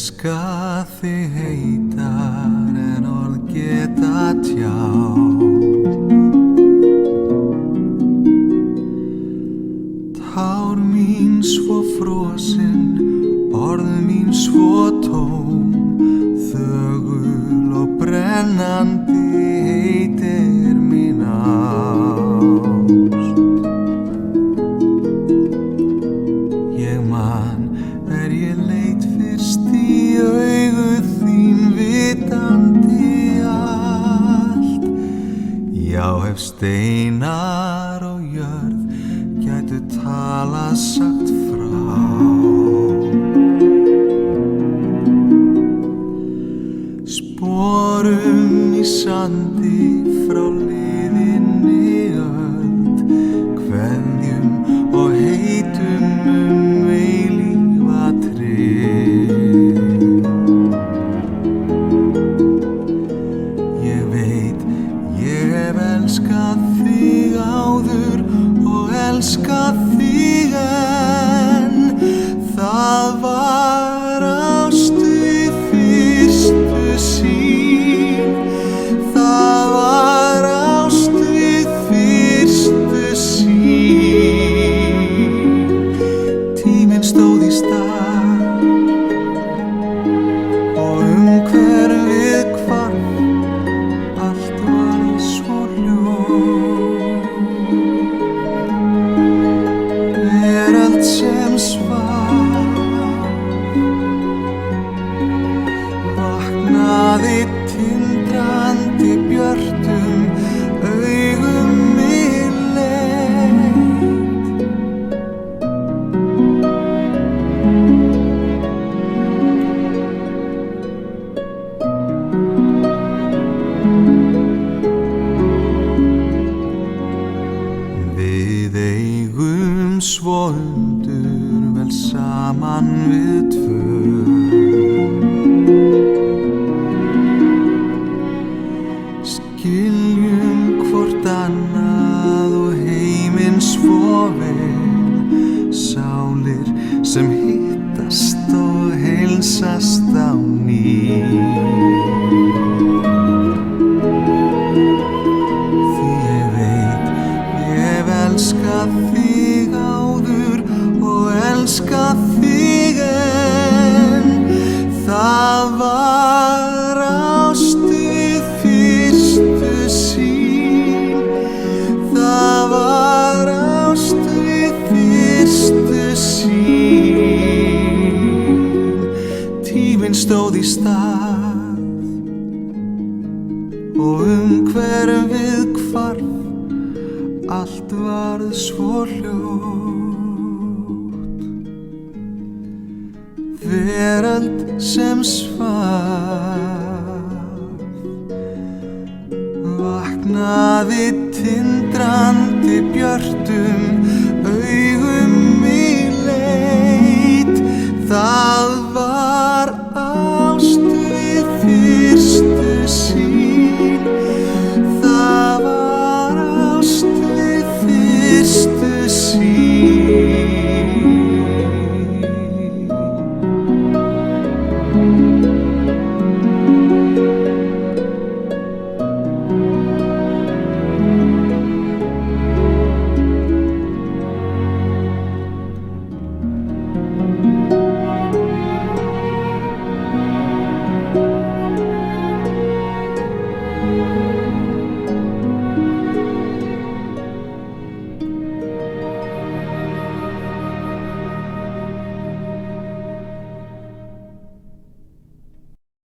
elska þig heitar en orð geta tjáð. Tár mín svo frosin, orð mín svo tóm, þögul og brennandi heitir mín ást. Ég man ég leit fyrst í augu þín vitandi allt. Já, ef steinar og jörð gætu talað sagt frá. Sporum í sandi frá liðinni öld, kveðjum og heitum eilífa tryggð. Ég veit ég hef elskað þig áður og elskað þig enn. Það var ást við fyrstu sýn. Það var ást við fyrstu sýn. Tíminn stóð í stað og umhverfið hvarf. Allt varð svo hljótt. Veröld sem svaf vaknaði tindrandi björtum augum mig leit. Við eigum svo undurvel saman við tvö. Skiljum hvort annað og heiminn svo vel. Sálir sem hittast og heilsast á ný. Því ég veit ég hef elskað þig áður og elskað þig enn. Það var ást við fyrstu sýn. Það var ást við fyrstu sýn. Tíminn stóð í stað og umhverfið hvarf. Allt varð svo hljótt. Veröld sem svaf vaknaði tindrandi björtum augum mig leit. Það